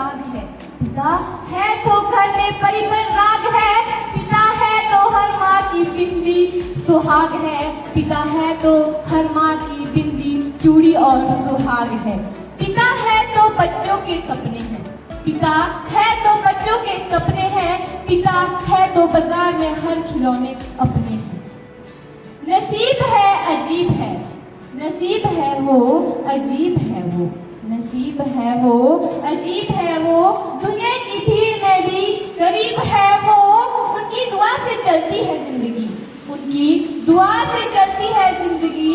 राग है। पिता है तो घर में परिमल राग है, पिता है तो हर माँ की बिंदी सुहाग है, पिता है तो हर माँ की बिंदी चूड़ी और सुहाग है। पिता है तो बच्चों के सपने हैं, पिता है तो बच्चों के सपने हैं, पिता है तो बाजार में हर खिलौने अपने हैं। नसीब है अजीब है, नसीब है वो अजीब है वो, नसीब है वो अजीब है वो, दुनिया की भीड़ में भी गरीब है वो। उनकी दुआ से चलती है जिंदगी, उनकी दुआ से चलती है जिंदगी,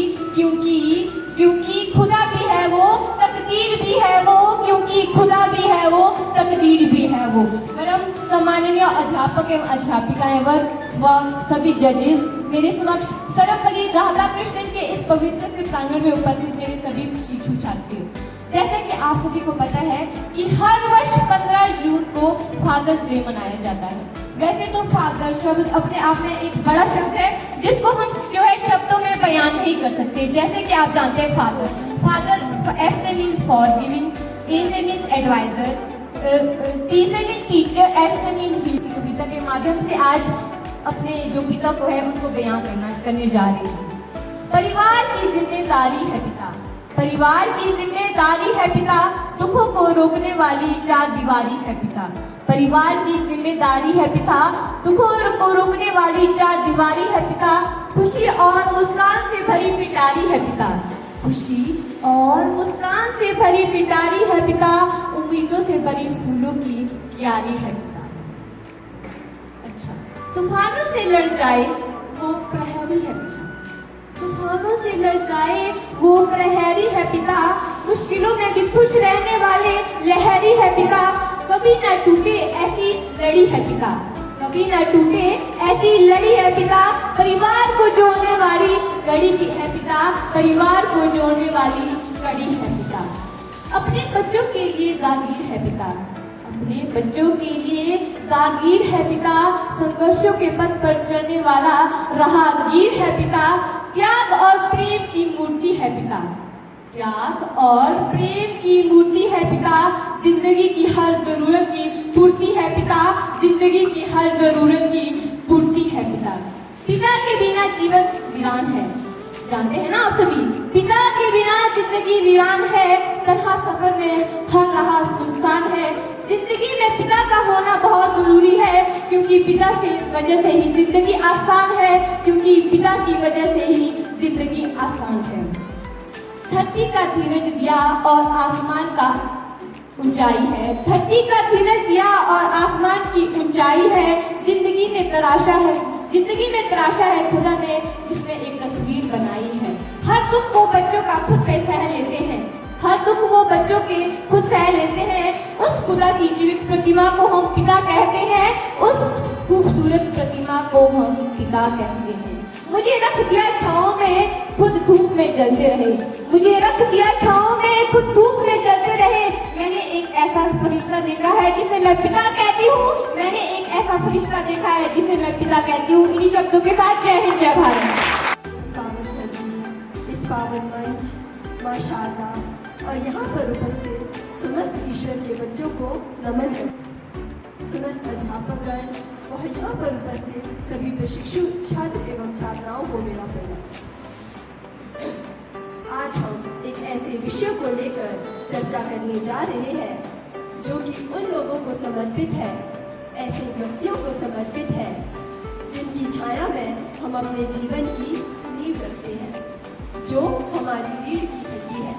क्योंकि खुदा भी है वो, तकदीर भी है वो, क्योंकि खुदा भी है वो, तकदीर भी है वो। परम सम्माननीय अध्यापक एवं अध्यापिकाएं वर्ग व सभी जजेस, मेरे समक्ष सर्वपल्ली राधा कृष्णन के इस पवित्र से प्रांगण में उपस्थित मेरे सभी शिक्षु छात्रियों, जैसे कि आप सभी को पता है कि हर वर्ष 15 जून को फादर्स डे मनाया जाता है। वैसे तो फादर शब्द अपने आप में एक बड़ा शब्द है जिसको हम जो है शब्दों में बयान नहीं कर सकते। जैसे कि आप जानते हैं फादर एफ से मीन्स फॉरगिविंग, ए से मीन्स एडवाइजर, टी से मीन्स टीचर, एफ से मीन्स कविता के माध्यम से आज अपने जो पिता को है उनको बयान करने जा रही हूँ। परिवार की जिम्मेदारी है पिता, परिवार की जिम्मेदारी है पिता, दुखों को रोकने वाली चार दीवारी है पिता। परिवार की जिम्मेदारी है पिता, दुखों को रोकने वाली चार दीवारी है पिता। खुशी और मुस्कान से भरी पिटारी है पिता, खुशी और मुस्कान से भरी पिटारी है पिता। उम्मीदों से भरी फूलों की क्यारी है पिता। अच्छा, तूफानों से लड़ जाए वो प्रहरी है पिता, तूफानों से लड़ जाए वो प्रहरी है पिता। मुश्किलों में भी खुश रहने वाले लहरी है पिता। कभी न टूटे ऐसी लड़ी है पिता, कभी न टूटे ऐसी लड़ी है पिता। परिवार को जोड़ने वाली कड़ी है पिता, परिवार को जोड़ने वाली कड़ी है पिता। अपने बच्चों के लिए जागीर है पिता, अपने बच्चों के लिए जागीर है पिता। संघर्षों के पथ पर चलने वाला राहगीर है पिता। त्याग और प्रेम की मूर्ति है पिता, त्याग और प्रेम की मूर्ति है पिता। जिंदगी की हर जरूरत की पूर्ति है पिता, जिंदगी की हर जरूरत की पूर्ति है पिता। पिता के बिना जीवन वीरान है, जानते हैं ना आप सभी, पिता के बिना जिंदगी वीरान है। तन्हा सफर में हर राह सुनसान है। जिंदगी में पिता का होना बहुत जरूरी है, क्योंकि पिता की वजह से ही जिंदगी आसान है, क्योंकि पिता की वजह से ही जिंदगी आसान है। धरती का धीरज दिया और आसमान का ऊंचाई है, धरती का धीरज दिया और आसमान की ऊंचाई है। जिंदगी में तराशा है, जिंदगी में तराशा है खुदा ने जिसमें एक तस्वीर बनाई है। हर दुख को बच्चों का खुद पे सह लेते हैं, हर दुख वो बच्चों के खुद सह लेते हैं। उस खुदा की जीवित प्रतिमा को हम पिता कहते हैं, उस खूबसूरत प्रतिमा को हम पिता कहते हैं। मुझे रख दिया छाँव में, खुद धूप में जलते रहे, मुझे रख दिया छाँव में, खुद धूप में जलते रहे। मैंने एक ऐसा फरिश्ता देखा है जिसे मैं पिता कहती हूँ, मैंने एक ऐसा फरिश्ता देखा है जिसे मैं पिता कहती हूँ। इन्हीं शब्दों के साथ जय हिंद जय भारत। इस पावन मंच माशाअल्लाह और यहाँ पर उपस्थित समस्त ईश्वर के बच्चों को नमन है। समस्त अध्यापकगण और यहाँ पर उपस्थित सभी प्रशिक्षु छात्र एवं छात्राओं को मेरा प्रणाम। आज हम एक ऐसे विषय को लेकर चर्चा करने जा रहे हैं जो कि उन लोगों को समर्पित है, ऐसे व्यक्तियों को समर्पित है जिनकी छाया में हम अपने जीवन की नींव रखते हैं, जो हमारी रीढ़ की हड्डी है,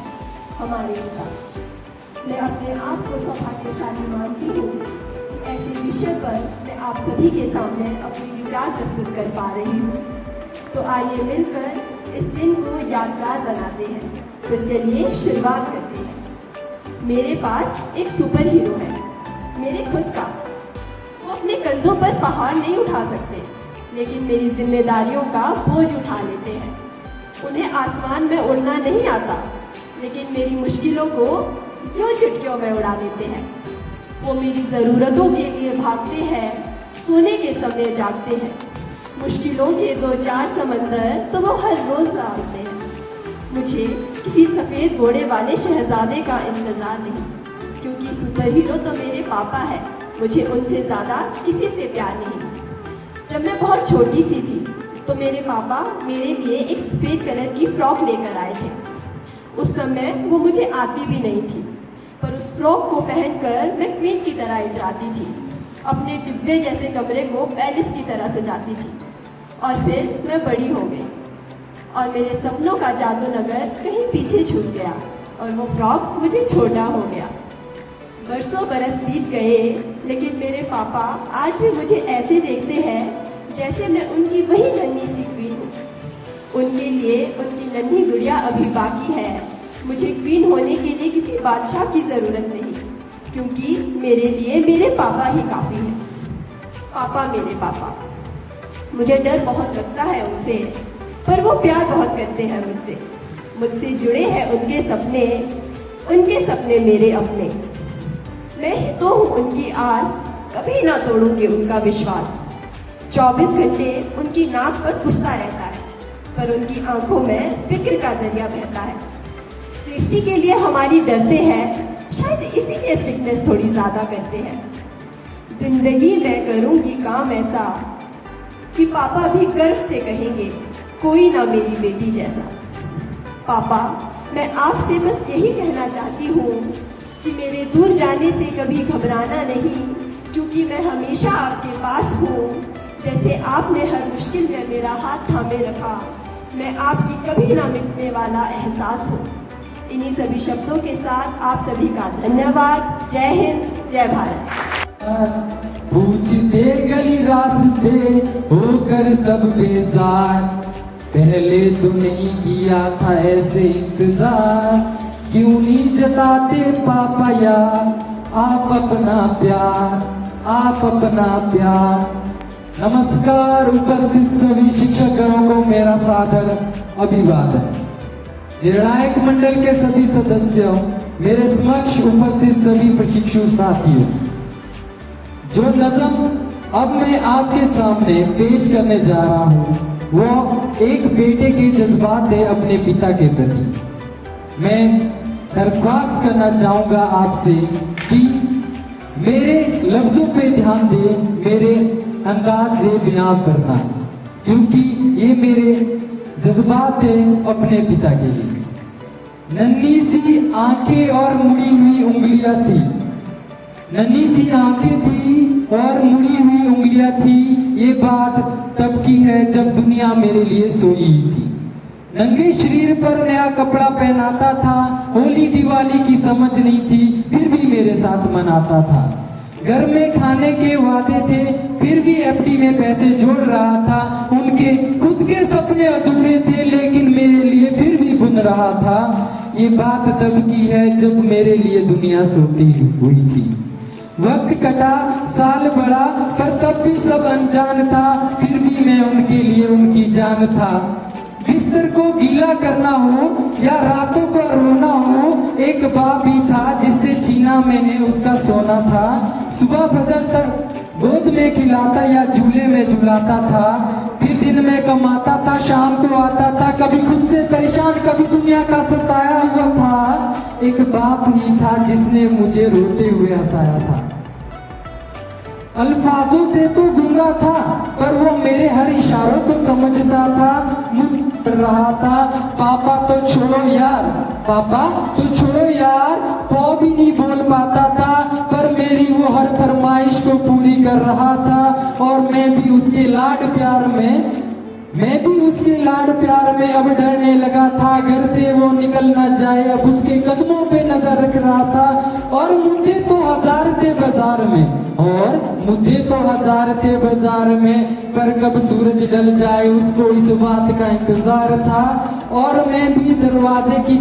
हमारे पिता। मैं अपने आप को सौभाग्यशाली मानती हूँ कि ऐसे विषय पर मैं आप सभी के सामने अपने विचार प्रस्तुत कर पा रही हूँ। तो आइए मिलकर इस दिन को यादगार बनाते हैं। तो चलिए शुरुआत करते हैं। मेरे पास एक सुपर हीरो है, मेरे खुद का। वो अपने कंधों पर पहाड़ नहीं उठा सकते, लेकिन मेरी जिम्मेदारियों का बोझ उठा लेते हैं। उन्हें आसमान में उड़ना नहीं आता, लेकिन मेरी मुश्किलों को यूं चुटकियों में उड़ा देते हैं। वो मेरी ज़रूरतों के लिए भागते हैं, सोने के समय जागते हैं। मुश्किलों के 2-4 समंदर तो वो हर रोज़ डालते हैं। मुझे किसी सफ़ेद घोड़े वाले शहजादे का इंतज़ार नहीं, क्योंकि सुपर हीरो तो मेरे पापा है, मुझे उनसे ज़्यादा किसी से प्यार नहीं। जब मैं बहुत छोटी सी थी तो मेरे पापा मेरे लिए एक सफ़ेद कलर की फ्रॉक लेकर आए थे। उस समय वो मुझे आती भी नहीं थी, पर उस फ्रॉक को पहनकर मैं क्वीन की तरह इतराती थी। अपने डिब्बे जैसे कमरे को पैलेस की तरह सजाती थी। और फिर मैं बड़ी हो गई और मेरे सपनों का जादू नगर कहीं पीछे छूट गया और वो फ्रॉक मुझे छोटा हो गया। बरसों बरस बीत गए, लेकिन मेरे पापा आज भी मुझे ऐसे देखते हैं जैसे मैं उनकी वही नन्ही सी क्वीन हूँ। उनके लिए उनकी नन्ही गुड़िया अभी बाकी है। मुझे क्वीन होने के लिए किसी बादशाह की ज़रूरत नहीं, क्योंकि मेरे लिए मेरे पापा ही काफ़ी हैं। पापा मेरे पापा। मुझे डर बहुत लगता है उनसे, पर वो प्यार बहुत करते हैं मुझसे। मुझसे जुड़े हैं उनके सपने मेरे अपने। मैं ही तो हूँ उनकी आस, कभी ना तोड़ूंगी उनका विश्वास। 24 घंटे उनकी नाक पर गुस्सा रहता है, पर उनकी आंखों में फिक्र का दरिया बहता है। सेफ्टी के लिए हमारी डरते हैं, शायद इसीलिए स्ट्रिक्टनेस थोड़ी ज़्यादा करते हैं। जिंदगी में करूँगी काम ऐसा कि पापा भी गर्व से कहेंगे, कोई ना मेरी बेटी जैसा। पापा, मैं आपसे बस यही कहना चाहती हूँ कि मेरे दूर जाने से कभी घबराना नहीं, क्योंकि मैं हमेशा आपके पास हूँ। जैसे आपने हर मुश्किल में मेरा हाथ थामे रखा, मैं आपकी कभी ना मिटने वाला एहसास हूँ। इन्हीं सभी शब्दों के साथ आप सभी का धन्यवाद। जय हिंद, जय भारत। पूछते गली रास्ते होकर सब बेजार, पहले तो नहीं किया था ऐसे इंतजार। क्यों नहीं जताते पापा यार आप अपना प्यार, आप अपना प्यार। नमस्कार, उपस्थित सभी शिक्षकों को मेरा सादर अभिवादन। निर्णायक मंडल के सभी सदस्यों, मेरे समक्ष उपस्थित सभी प्रशिक्षु साथियों, जो नज़म अब मैं आपके सामने पेश करने जा रहा हूँ वो एक बेटे के जज्बात है अपने पिता के प्रति। मैं दरख्वास्त करना चाहूँगा आपसे कि मेरे लफ्ज़ों पे ध्यान दें, मेरे अंदाज से बयां करना, क्योंकि ये मेरे जज्बात है अपने पिता के लिए। नन्ही सी आंखें और मुड़ी हुई उंगलियां थी, नन्ही सी आंखें थी और मुड़ी हुई उंगलियां थी। ये बात तब की है जब दुनिया मेरे लिए सोई थी। नंगे शरीर पर नया कपड़ा पहनाता था, होली दिवाली की समझ नहीं थी, फिर भी मेरे साथ मनाता था। घर में खाने के वादे थे, फिर भी एफडी में पैसे जोड़ रहा था। उनके खुद के सपने अधूरे थे, लेकिन मेरे लिए फिर भी बुन रहा था। ये बात तब की है जब मेरे लिए दुनिया सोती हुई थी। वक्त कटा, साल बढ़ा, पर तब भी सब अनजान था, फिर भी मैं उनके लिए उनकी जान था। बिस्तर को गीला करना हो या रातों को रोना हो, एक बाप ही था जिससे छीना मैंने उसका सोना था। सुबह फजर तक गोद में खिलाता या झूले में झुलाता था, फिर दिन में कमाता था, शाम को आता था, कभी खुद से परेशान, कभी दुनिया का सताया हुआ था। एक बाप ही था जिसने मुझे रोते हुए हंसाया था। अल्फाजों से तो गूंगा था, पर वो मेरे हर इशारों को समझता था, मुझ रहा था। पापा तो छोड़ो यार, पापा तो छोड़ो यार, वो भी नहीं बोल पाता था, पर मेरी वो हर फरमाइश को पूरी कर रहा था। और मैं भी उसके लाड प्यार में अब डरने लगा था। घर से वो निकल ना जाए, अब उसके कदमों पे नजर रख रहा था। और मुद्दे तो हजार थे बाजार में, पर कब सूरज ढल जाए उसको इस बात का इंतजार था। और मैं भी दरवाजे की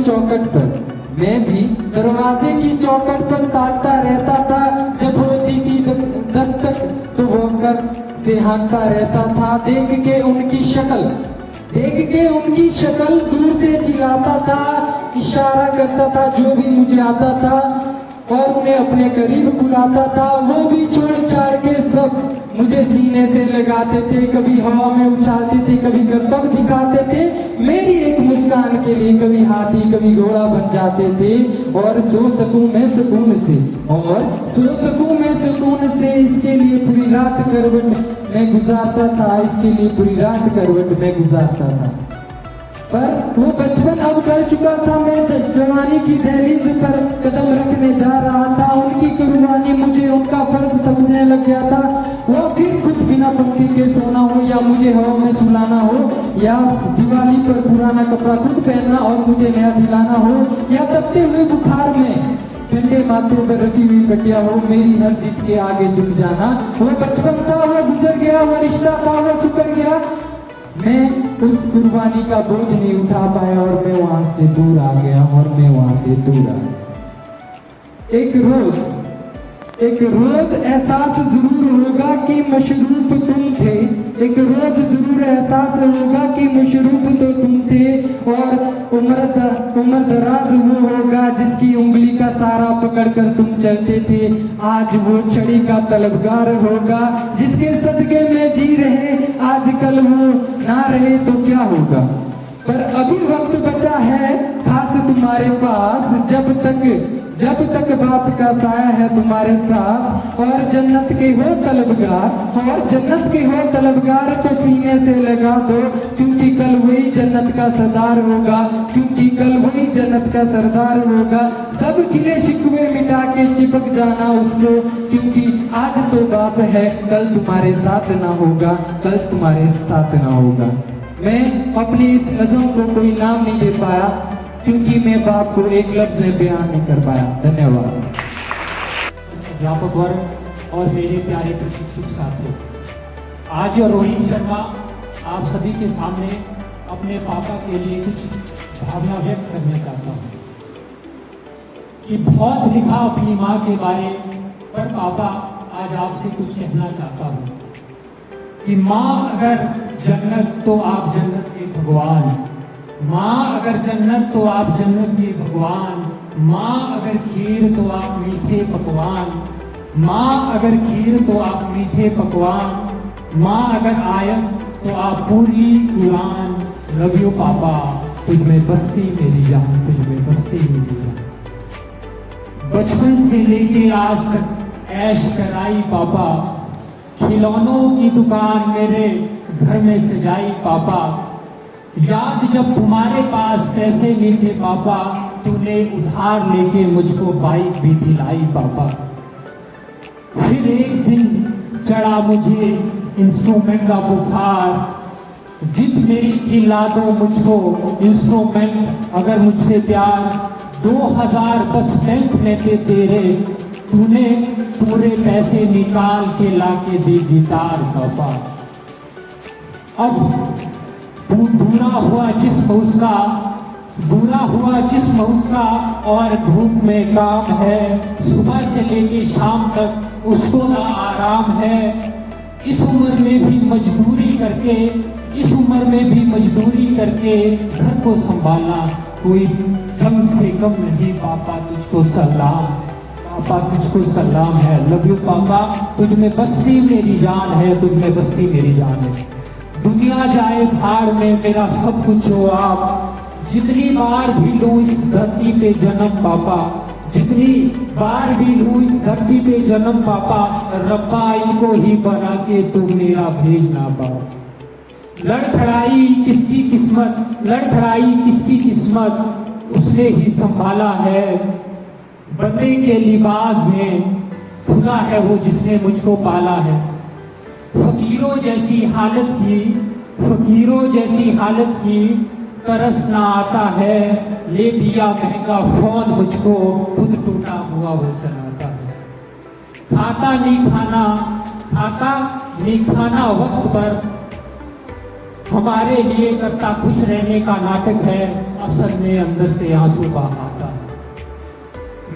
चौखट पर ताकता रहता था। जब होती थी दस्तक तो वो कर से हाँकता रहता था। देख के उनकी शक्ल दूर से चिल्लाता था, इशारा करता था जो भी मुझे आता था, और उन्हें अपने करीब बुलाता था। वो भी छोड़ छाड़ के सब मुझे सीने सीने से लगाते थे, कभी हवा में उछालते थे, कभी करतब दिखाते थे। मेरी एक मुस्कान के लिए कभी हाथी कभी घोड़ा बन जाते थे। और सो सकूं मैं सुकून से, और सो सकूं मैं सुकून से, इसके लिए पूरी रात करवट मैं गुजारता था, इसके लिए पूरी रात करवट मैं गुजारता था। पर वो बचपन अब टल चुका था, मैं जवानी की दहलीज पर कदम रखने जा रहा था। उनकी कुर्बानी मुझे उनका फर्ज समझने लग गया था। वो फिर खुद बिना पंखे के सोना हो, या मुझे हवा में सुलाना हो, या दिवाली पर पुराना कपड़ा खुद पहनना और मुझे नया दिलाना हो, या तपते हुए बुखार में ठंडे माथे पर रखी हुई कटिया हो, मेरी हर जीत के आगे झुक जाना। वो बचपन था, वो गुजर गया, वो रिश्ता था, वो सुधर गया। मैं उस कुर्बानी का बोझ नहीं उठा पाया और मैं वहां से दूर आ गया, और मैं वहां से दूर आ गया। एक रोज एहसास जरूर होगा कि मशरूफ तुम थे, एक रोज जरूर एहसास होगा कि मशरूफ तो तुम थे। और उम्र दराज वो होगा जिसकी उंगली का सारा पकड़कर तुम चलते थे। आज वो छड़ी का तलबगार होगा जिसके सदके में जी रहे, आज कल वो ना रहे तो क्या होगा। पर अभी वक्त बचा है खास तुम्हारे पास, जब तक बाप का साया है तुम्हारे साथ। और जन्नत के हो तलबगार, तो सीने से लगा दो, क्योंकि कल वही जन्नत का सरदार होगा, क्योंकि कल वही जन्नत का सरदार होगा। सब गिले शिकवे मिटा के चिपक जाना उसको, क्योंकि आज तो बाप है, कल तुम्हारे साथ ना होगा, कल तुम्हारे साथ ना होगा। मैं अपनी इस नज़म को कोई नाम नहीं दे पाया, क्योंकि मैं बाप को एक लफ्ज में बयान नहीं कर पाया। धन्यवाद। अध्यापक वर्ग और मेरे प्यारे प्रशिक्षक साथी, आज रोहित शर्मा आप सभी के सामने अपने पापा के लिए कुछ भावना व्यक्त करना चाहता हूँ कि बहुत लिखा अपनी माँ के बारे, पर पापा आज आपसे कुछ कहना चाहता हूँ कि माँ अगर जन्नत तो आप जन्नत के भगवान, माँ अगर जन्नत तो आप जन्नत के भगवान, माँ अगर खीर तो आप मीठे पकवान, माँ अगर खीर तो आप मीठे पकवान, माँ अगर आयत तो आप पूरी कुरान। लव यू पापा, तुझ में बसती मेरी जान, तुझ में बसती मेरी जान। बचपन से लेके आज तक ऐश कराई पापा, खिलौनों की दुकान मेरे घर में सजाई पापा। याद जब तुम्हारे पास पैसे नहीं थे पापा, तूने उधार लेके मुझको बाइक भी दिलाई पापा। फिर एक दिन चढ़ा मुझे इंस्ट्रूमेंट का बुखार, जिद मेरी थी ला दो मुझको इंस्ट्रूमेंट, अगर मुझसे प्यार 2000 बस बैंक में थे तेरे, तूने पूरे पैसे निकाल के लाके दी गिटार पापा। अब बुरा हुआ जिस्म उसका, बुरा हुआ जिस्म उसका, और धूप में काम है, सुबह से लेके शाम तक उसको ना आराम है। इस उम्र में भी मजदूरी करके, इस उम्र में भी मजदूरी करके घर को संभालना कोई जंग से कम नहीं पापा, तुझको सलाम पापा, तुझको सलाम है। लव यू पापा, तुझ में बसती मेरी जान है, तुझ में बसती मेरी जान है। दुनिया जाए भाड़ में मेरा सब कुछ हो आप, जितनी बार भी लूं इस धरती पे जन्म पापा, जितनी बार भी लूं इस धरती पे जन्म पापा, रब्बा इनको ही बना के तू मेरा भेजना पापा। लड़खड़ाई किसकी किस्मत, लड़खड़ाई किसकी किस्मत, उसने ही संभाला है। बंदे के लिबास में खुदा है वो जिसने मुझको पाला है। फकीरों जैसी हालत की, फकीरों जैसी हालत की तरस ना आता है, ले दिया महंगा फोन मुझको, खुद टूटा हुआ वो चलाता है। खाता नहीं खाना, खाता नहीं खाना वक्त पर, हमारे लिए करता खुश रहने का नाटक है, असल में अंदर से आंसू बहाता है।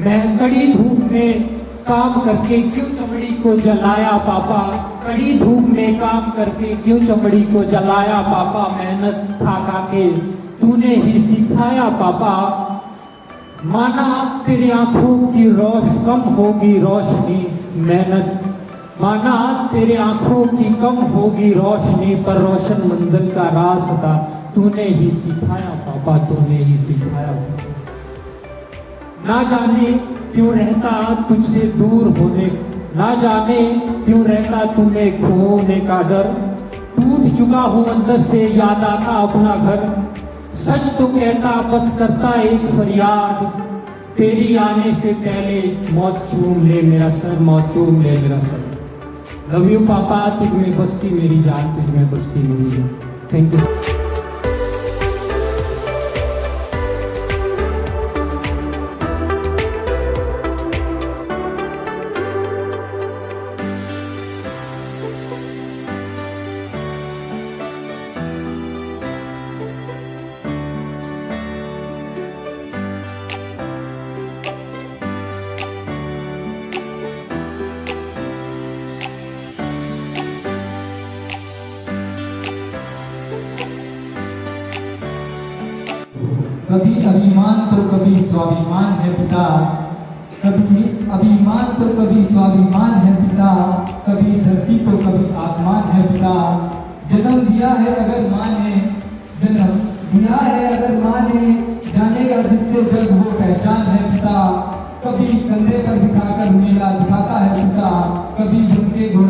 मैं कड़ी धूप में काम करके क्यों चमड़ी को जलाया पापा, कड़ी धूप में काम करके क्यों चमड़ी को जलाया पापा, मेहनत खा के तूने ही सिखाया पापा। माना तेरी आंखों की कम होगी रोशनी, मेहनत माना तेरे आंखों की कम होगी रोशनी, पर रोशन मंजिल का रास्ता तूने ही सिखाया पापा, तूने ही सिखाया। ना जाने क्यों रहता तुझसे दूर होने, ना जाने क्यों रहता तुम्हें खोने का डर। टूट चुका हूं अंदर से, याद आता अपना घर। सच तो कहता बस करता एक फरियाद, तेरी आने से पहले मौत चूम ले मेरा सर, मौत चूम ले मेरा सर। लव यू पापा, तुझ में बसती मेरी जान, तुझ में बसती मेरी जान। Thank you. कभी अभिमान तो कभी स्वाभिमान है पिता, कभी अभिमान तो कभी स्वाभिमान है पिता, कभी धरती तो कभी आसमान है पिता। जन्म दिया है अगर माँ ने, जन्म दिया है अगर माँ ने, जानेगा जिससे जग वो पहचान है पिता। कभी कंधे पर बिठाकर मेला दिखाता है पिता, कभी झुमके घोड़ा